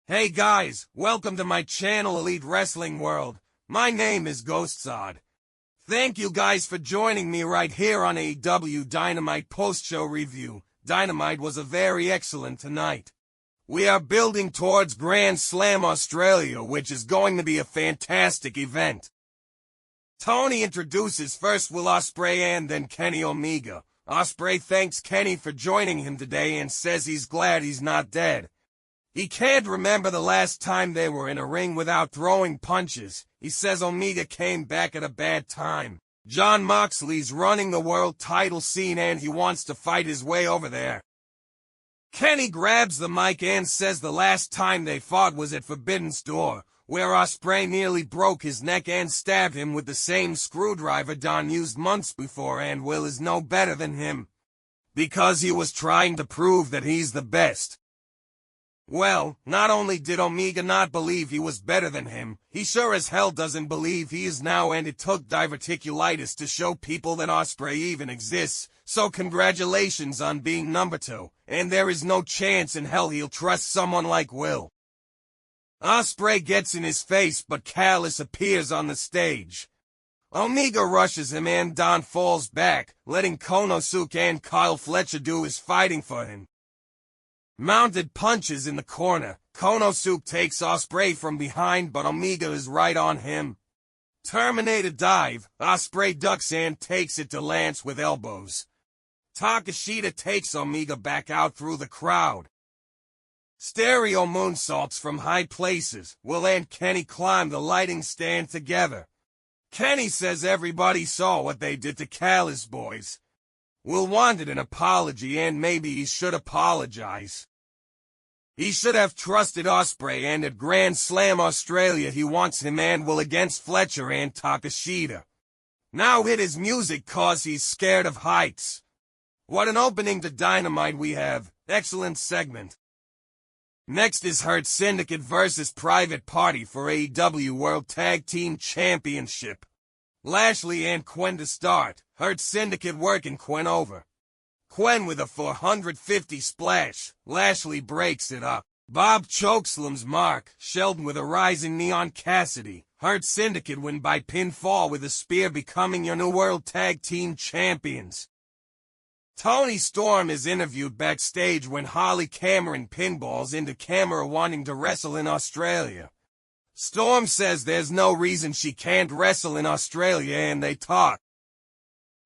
Hey guys, welcome to my channel Elite Wrestling World. My name is GhostSaad. Thank you guys for joining me right here on AEW Dynamite post-show review. Dynamite was a very excellent tonight. We are building towards Grand Slam Australia, which is going to be a fantastic event. Tony introduces first Will Ospreay and then Kenny Omega. Ospreay thanks Kenny for joining him today and says he's glad he's not dead. He can't remember the last time they were in a ring without throwing punches. He says Omega came back at a bad time. Jon Moxley's running the world title scene and he wants to fight his way over there. Kenny grabs the mic and says the last time they fought was at Forbidden's Door, where Ospreay nearly broke his neck and stabbed him with the same screwdriver Don used months before, and Will is no better than him, because he was trying to prove that he's the best. Well, not only did Omega not believe he was better than him, he sure as hell doesn't believe he is now, and it took diverticulitis to show people that Ospreay even exists, so congratulations on being number 2, and there is no chance in hell he'll trust someone like Will. Ospreay gets in his face, but Callis appears on the stage. Omega rushes him and Don falls back, letting Konosuke and Kyle Fletcher do his fighting for him. Mounted punches in the corner. Konosuke takes Ospreay from behind, but Omega is right on him. Terminator dive. Ospreay ducks and takes it to Lance with elbows. Takeshita takes Omega back out through the crowd. Stereo moonsaults from high places. Will and Kenny climb the lighting stand together. Kenny says everybody saw what they did to Callis boys. Will wanted an apology, and maybe he should apologize. He should have trusted Ospreay, and at Grand Slam Australia he wants him and Will against Fletcher and Takeshita. Now hit his music cause he's scared of heights. What an opening to Dynamite we have. Excellent segment. Next is Hart Syndicate versus Private Party for AEW World Tag Team Championship. Lashley and Quen to start. Hart Syndicate working Quen over. Quen with a 450 splash. Lashley breaks it up. Bob chokeslam's Mark. Shelton with a rising knee on Cassidy. Hart Syndicate win by pinfall with a spear, becoming your new World Tag Team Champions. Tony Storm is interviewed backstage when Holly Cameron pinballs into camera wanting to wrestle in Australia. Storm says there's no reason she can't wrestle in Australia, and they talk.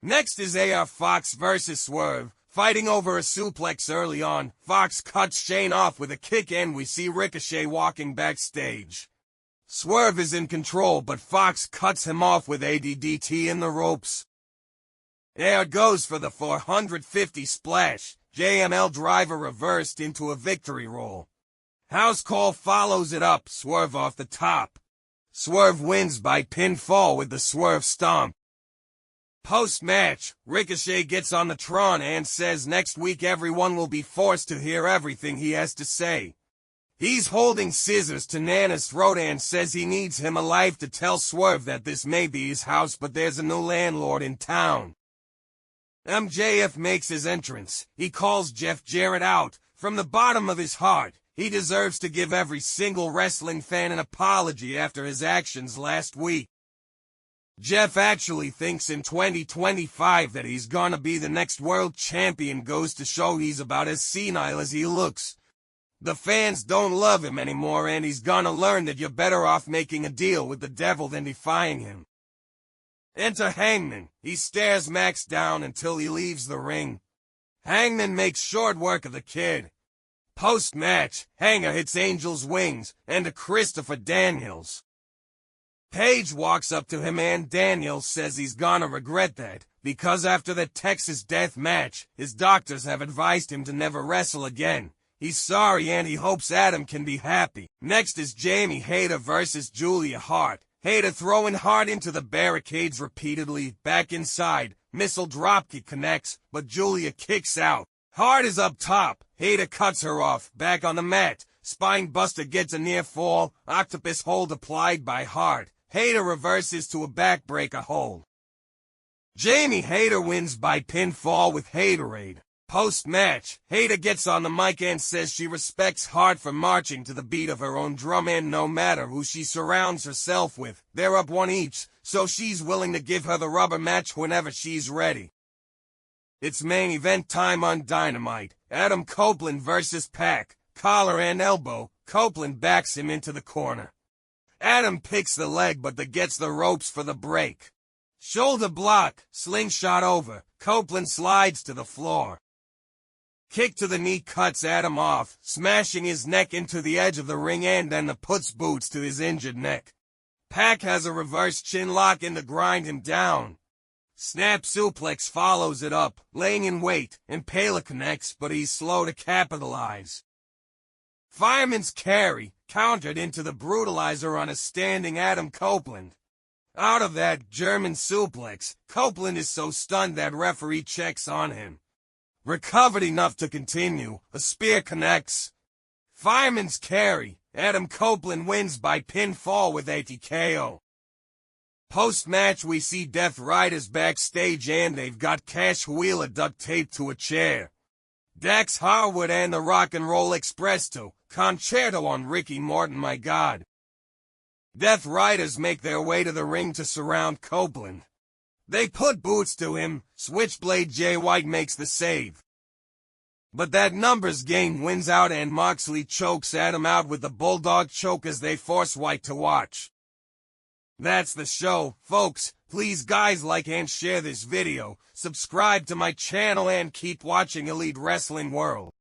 Next is AR Fox versus Swerve, fighting over a suplex early on. Fox cuts Shane off with a kick and we see Ricochet walking backstage. Swerve is in control, but Fox cuts him off with ADDT in the ropes. AR goes for the 450 splash. JML driver reversed into a victory roll. House Call follows it up. Swerve off the top. Swerve wins by pinfall with the Swerve Stomp. Post-match, Ricochet gets on the Tron and says next week everyone will be forced to hear everything he has to say. He's holding scissors to Nana's throat and says he needs him alive to tell Swerve that this may be his house, but there's a new landlord in town. MJF makes his entrance. He calls Jeff Jarrett out. From the bottom of his heart, he deserves to give every single wrestling fan an apology after his actions last week. Jeff actually thinks in 2025 that he's gonna be the next world champion, goes to show he's about as senile as he looks. The fans don't love him anymore, and he's gonna learn that you're better off making a deal with the devil than defying him. Enter Hangman. He stares Max down until he leaves the ring. Hangman makes short work of the kid. Post-match, Hanger hits Angel's wings and to Christopher Daniels. Page walks up to him and Daniels says he's gonna regret that, because after that Texas death match, his doctors have advised him to never wrestle again. He's sorry and he hopes Adam can be happy. Next is Jamie Hayter versus Julia Hart. Hayter throwing Hart into the barricades repeatedly. Back inside, missile dropkick connects, but Julia kicks out. Hart is up top. Hayter cuts her off. Back on the mat, Spine Buster gets a near fall. Octopus hold applied by Hart. Hayter reverses to a backbreaker hold. Jamie Hayter wins by pinfall with Haterade. Post-match, Hayter gets on the mic and says she respects Hart for marching to the beat of her own drum, and no matter who she surrounds herself with, they're up one each, so she's willing to give her the rubber match whenever she's ready. It's main event time on Dynamite. Adam Copeland versus PAC. Collar and elbow. Copeland backs him into the corner. Adam picks the leg but gets the ropes for the break. Shoulder block, slingshot over. Copeland slides to the floor. Kick to the knee cuts Adam off, smashing his neck into the edge of the ring and then puts boots to his injured neck. PAC has a reverse chin lock in to grind him down. Snap suplex follows it up, laying in wait, Impaler connects, but he's slow to capitalize. Fireman's carry, countered into the brutalizer on a standing Adam Copeland. Out of that German suplex, Copeland is so stunned that referee checks on him. Recovered enough to continue, a spear connects. Fireman's carry, Adam Copeland wins by pinfall with a TKO. Post-match we see Death Riders backstage and they've got Cash Wheeler duct taped to a chair. Dax Harwood and the Rock and Roll Express to Concerto on Ricky Morton, my God. Death Riders make their way to the ring to surround Copeland. They put boots to him, Switchblade Jay White makes the save. But that numbers game wins out and Moxley chokes Adam out with the Bulldog choke as they force White to watch. That's the show, folks. Please guys like and share this video, subscribe to my channel and keep watching Elite Wrestling World.